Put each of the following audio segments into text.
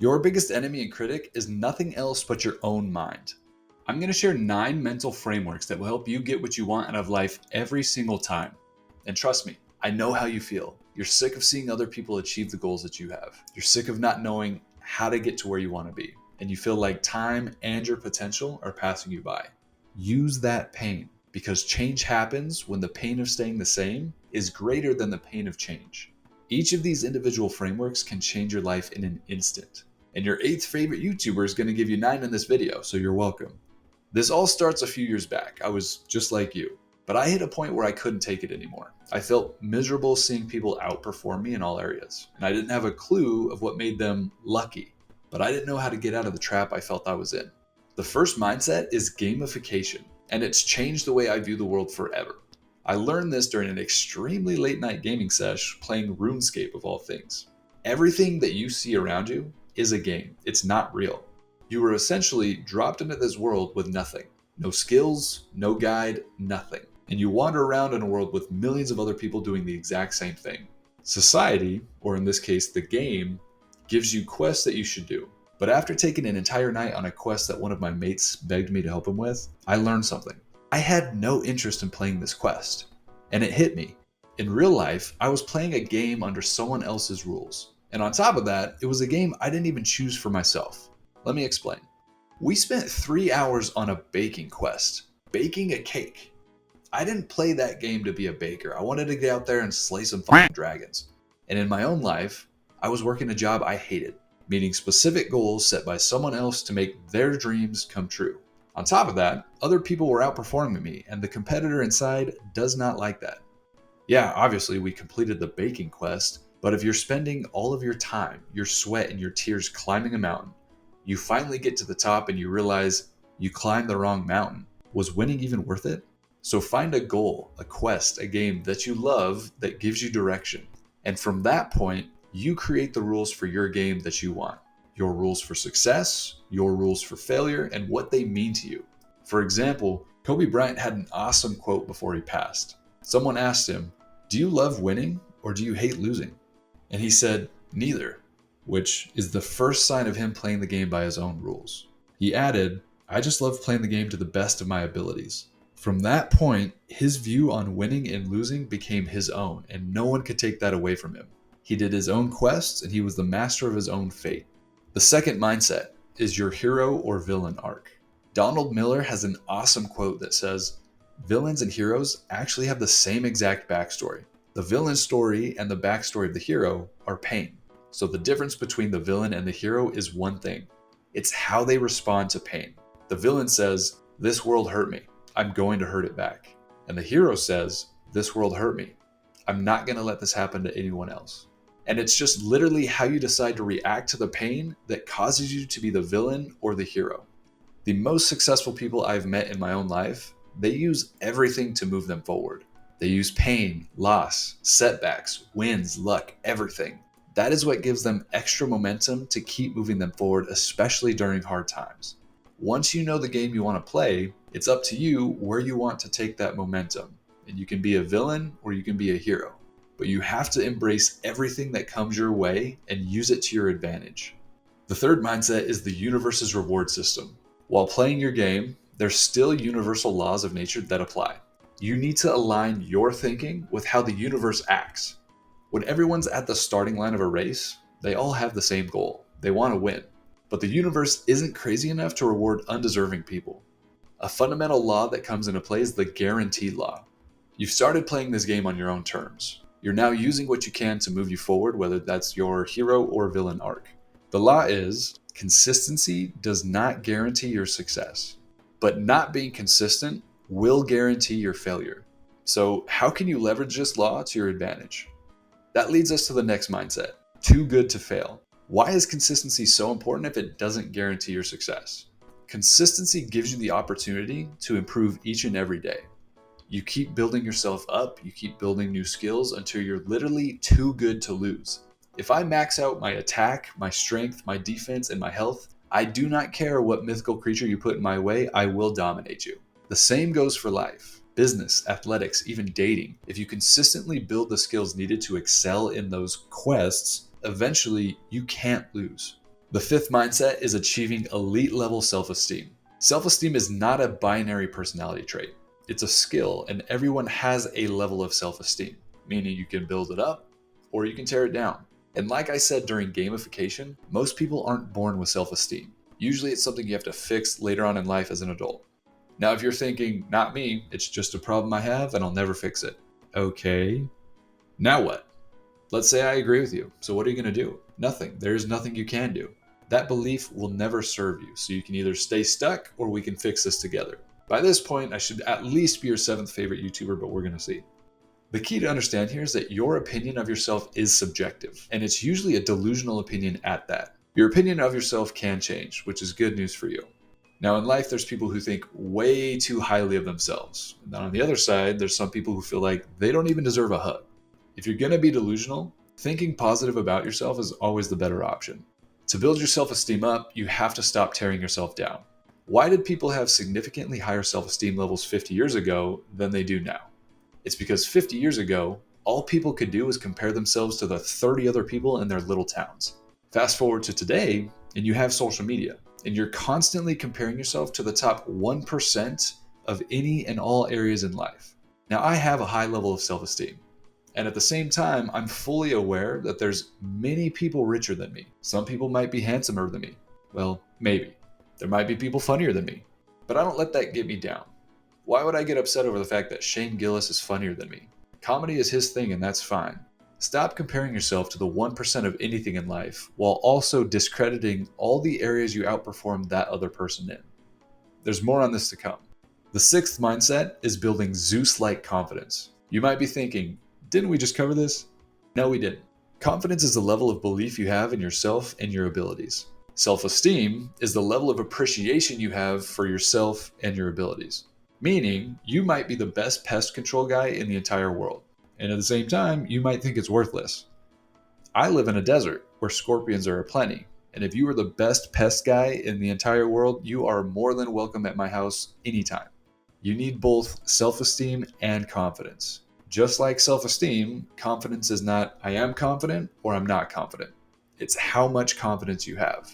Your biggest enemy and critic is nothing else but your own mind. I'm going to share 9 mental frameworks that will help you get what you want out of life every single time. And trust me, I know how you feel. You're sick of seeing other people achieve the goals that you have. You're sick of not knowing how to get to where you want to be. And you feel like time and your potential are passing you by. Use that pain, because change happens when the pain of staying the same is greater than the pain of change. Each of these individual frameworks can change your life in an instant. And your 8th favorite YouTuber is going to give you 9 in this video, so you're welcome. This all starts a few years back. I was just like you, but I hit a point where I couldn't take it anymore. I felt miserable seeing people outperform me in all areas, and I didn't have a clue of what made them lucky, but I didn't know how to get out of the trap I felt I was in. The first mindset is gamification, and it's changed the way I view the world forever. I learned this during an extremely late night gaming sesh playing RuneScape of all things. Everything that you see around you is a game. It's not real. You were essentially dropped into this world with nothing. No skills, no guide, nothing. And you wander around in a world with millions of other people doing the exact same thing. Society, or in this case the game, gives you quests that you should do. But after taking an entire night on a quest that one of my mates begged me to help him with, I learned something. I had no interest in playing this quest. And it hit me. In real life, I was playing a game under someone else's rules. And on top of that, it was a game I didn't even choose for myself. Let me explain. We spent 3 hours on a baking quest, baking a cake. I didn't play that game to be a baker. I wanted to get out there and slay some fucking dragons. And in my own life, I was working a job I hated, meeting specific goals set by someone else to make their dreams come true. On top of that, other people were outperforming me, and the competitor inside does not like that. Yeah, obviously we completed the baking quest, but if you're spending all of your time, your sweat, and your tears climbing a mountain, you finally get to the top and you realize you climbed the wrong mountain. Was winning even worth it? So find a goal, a quest, a game that you love that gives you direction. And from that point, you create the rules for your game that you want. Your rules for success, your rules for failure, and what they mean to you. For example, Kobe Bryant had an awesome quote before he passed. Someone asked him, "Do you love winning or do you hate losing?" And he said, "Neither," which is the first sign of him playing the game by his own rules. He added, "I just love playing the game to the best of my abilities." From that point, his view on winning and losing became his own, and no one could take that away from him. He did his own quests, and he was the master of his own fate. The second mindset is your hero or villain arc. Donald Miller has an awesome quote that says, "Villains and heroes actually have the same exact backstory. The villain's story and the backstory of the hero are pain. So the difference between the villain and the hero is one thing. It's how they respond to pain. The villain says, 'This world hurt me. I'm going to hurt it back.' And the hero says, 'This world hurt me. I'm not going to let this happen to anyone else.' And it's just literally how you decide to react to the pain that causes you to be the villain or the hero. The most successful people I've met in my own life, they use everything to move them forward. They use pain, loss, setbacks, wins, luck, everything. That is what gives them extra momentum to keep moving them forward, especially during hard times. Once you know the game you want to play, it's up to you where you want to take that momentum. And you can be a villain or you can be a hero. But you have to embrace everything that comes your way and use it to your advantage. The third mindset is the universe's reward system. While playing your game, there's still universal laws of nature that apply. You need to align your thinking with how the universe acts. When everyone's at the starting line of a race, they all have the same goal. They want to win. But the universe isn't crazy enough to reward undeserving people. A fundamental law that comes into play is the guarantee law. You've started playing this game on your own terms. You're now using what you can to move you forward, whether that's your hero or villain arc. The law is, consistency does not guarantee your success, but not being consistent will guarantee your failure. So how can you leverage this law to your advantage? That leads us to the next mindset, too good to fail. Why is consistency so important if it doesn't guarantee your success? Consistency gives you the opportunity to improve each and every day. You keep building yourself up, you keep building new skills until you're literally too good to lose. If I max out my attack, my strength, my defense, and my health, I do not care what mythical creature you put in my way, I will dominate you. The same goes for life, business, athletics, even dating. If you consistently build the skills needed to excel in those quests, eventually you can't lose. The fifth mindset is achieving elite level self-esteem. Self-esteem is not a binary personality trait. It's a skill, and everyone has a level of self-esteem, meaning you can build it up or you can tear it down. And like I said during gamification, most people aren't born with self-esteem. Usually it's something you have to fix later on in life as an adult. Now, if you're thinking, not me, it's just a problem I have and I'll never fix it. Okay, now what? Let's say I agree with you. So what are you going to do? Nothing. There's nothing you can do. That belief will never serve you. So you can either stay stuck or we can fix this together. By this point, I should at least be your 7th favorite YouTuber, but we're going to see. The key to understand here is that your opinion of yourself is subjective, and it's usually a delusional opinion at that. Your opinion of yourself can change, which is good news for you. Now, in life, there's people who think way too highly of themselves. And on the other side, there's some people who feel like they don't even deserve a hug. If you're going to be delusional, thinking positive about yourself is always the better option. To build your self-esteem up, you have to stop tearing yourself down. Why did people have significantly higher self-esteem levels 50 years ago than they do now? It's because 50 years ago, all people could do was compare themselves to the 30 other people in their little towns. Fast forward to today, and you have social media, and you're constantly comparing yourself to the top 1% of any and all areas in life. Now, I have a high level of self-esteem, and at the same time, I'm fully aware that there's many people richer than me. Some people might be handsomer than me. Well, maybe. There might be people funnier than me, but I don't let that get me down. Why would I get upset over the fact that Shane Gillis is funnier than me? Comedy is his thing and that's fine. Stop comparing yourself to the 1% of anything in life while also discrediting all the areas you outperform that other person in. There's more on this to come. The 6th mindset is building zeus-like confidence. You might be thinking, didn't we just cover this? No, we didn't. Confidence is the level of belief you have in yourself and your abilities. Self-esteem is the level of appreciation you have for yourself and your abilities. Meaning, you might be the best pest control guy in the entire world. And at the same time, you might think it's worthless. I live in a desert where scorpions are aplenty. And if you are the best pest guy in the entire world, you are more than welcome at my house anytime. You need both self-esteem and confidence. Just like self-esteem, confidence is not I am confident or I'm not confident. It's how much confidence you have.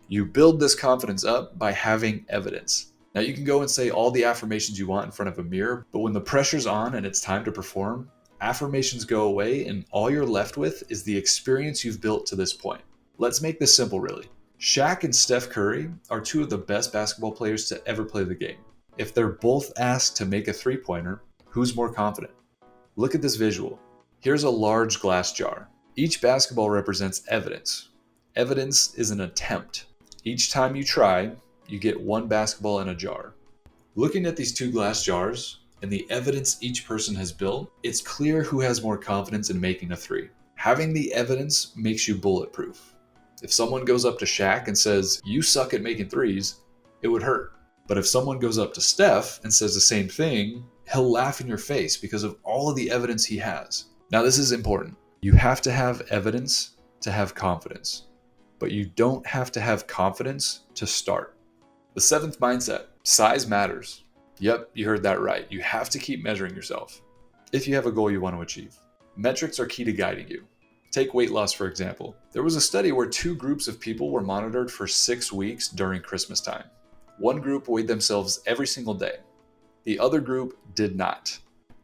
You build this confidence up by having evidence. Now you can go and say all the affirmations you want in front of a mirror, but when the pressure's on and it's time to perform, affirmations go away and all you're left with is the experience you've built to this point. Let's make this simple really. Shaq and Steph Curry are 2 of the best basketball players to ever play the game. If they're both asked to make a 3-pointer, who's more confident? Look at this visual. Here's a large glass jar. Each basketball represents evidence. Evidence is an attempt. Each time you try, you get 1 basketball in a jar. Looking at these 2 glass jars and the evidence each person has built, it's clear who has more confidence in making a 3. Having the evidence makes you bulletproof. If someone goes up to Shaq and says, you suck at making 3s, it would hurt. But if someone goes up to Steph and says the same thing, he'll laugh in your face because of all of the evidence he has. Now, this is important. You have to have evidence to have confidence, but you don't have to have confidence to start. The 7th mindset, size matters. Yep, you heard that right. You have to keep measuring yourself if you have a goal you want to achieve. Metrics are key to guiding you. Take weight loss, for example. There was a study where 2 groups of people were monitored for 6 weeks during Christmas time. One group weighed themselves every single day. The other group did not.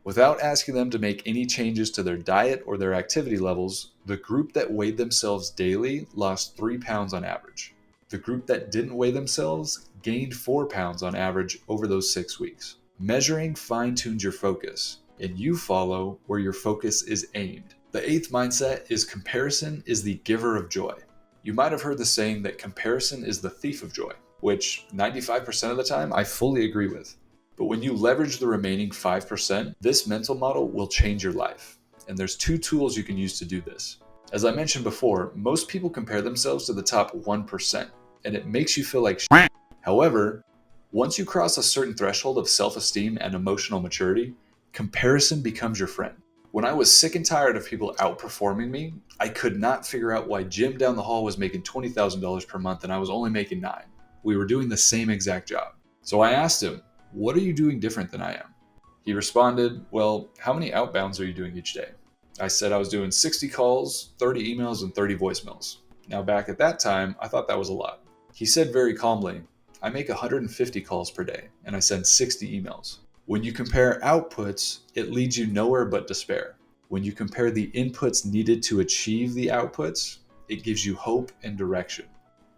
Without asking them to make any changes to their diet or their activity levels, the group that weighed themselves daily lost 3 pounds on average. The group that didn't weigh themselves gained 4 pounds on average over those 6 weeks. Measuring fine-tunes your focus, and you follow where your focus is aimed. The 8th mindset is comparison is the giver of joy. You might have heard the saying that comparison is the thief of joy, which 95% of the time I fully agree with. But when you leverage the remaining 5%, this mental model will change your life. And there's 2 tools you can use to do this. As I mentioned before, most people compare themselves to the top 1%, and it makes you feel like shit. However, once you cross a certain threshold of self-esteem and emotional maturity, comparison becomes your friend. When I was sick and tired of people outperforming me, I could not figure out why Jim down the hall was making $20,000 per month and I was only making $9,000. We were doing the same exact job. So I asked him, what are you doing different than I am? He responded, well, how many outbounds are you doing each day? I said I was doing 60 calls, 30 emails, and 30 voicemails. Now, back at that time, I thought that was a lot. He said very calmly, I make 150 calls per day and I send 60 emails. When you compare outputs, it leads you nowhere but despair. When you compare the inputs needed to achieve the outputs, it gives you hope and direction.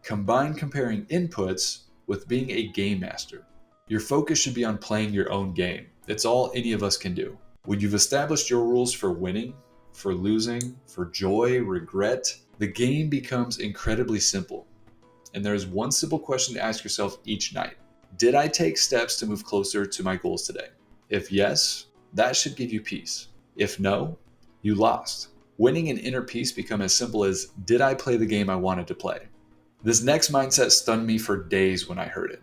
Combine comparing inputs with being a game master. Your focus should be on playing your own game. It's all any of us can do. When you've established your rules for winning, for losing, for joy, regret, the game becomes incredibly simple. And there's one simple question to ask yourself each night. Did I take steps to move closer to my goals today? If yes, that should give you peace. If no, you lost. Winning and inner peace become as simple as, did I play the game I wanted to play? This next mindset stunned me for days when I heard it.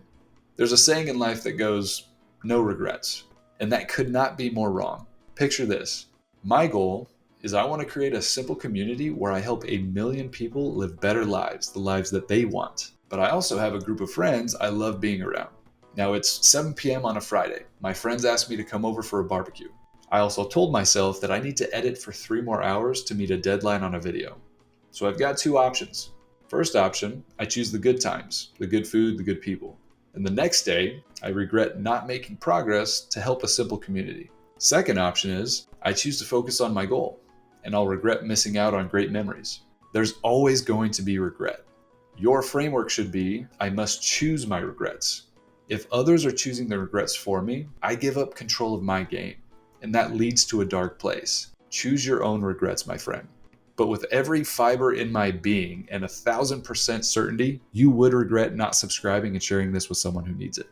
There's a saying in life that goes, no regrets. And that could not be more wrong. Picture this. My goal is I want to create a simple community where I help 1 million people live better lives, the lives that they want. But I also have a group of friends I love being around. Now it's 7 p.m. on a Friday. My friends asked me to come over for a barbecue. I also told myself that I need to edit for 3 more hours to meet a deadline on a video. So I've got 2 options. First option, I choose the good times, the good food, the good people. And the next day, I regret not making progress to help a simple community. Second option is, I choose to focus on my goal, and I'll regret missing out on great memories. There's always going to be regret. Your framework should be, I must choose my regrets. If others are choosing the regrets for me, I give up control of my game, and that leads to a dark place. Choose your own regrets, my friend. But with every fiber in my being and 1,000% certainty, you would regret not subscribing and sharing this with someone who needs it.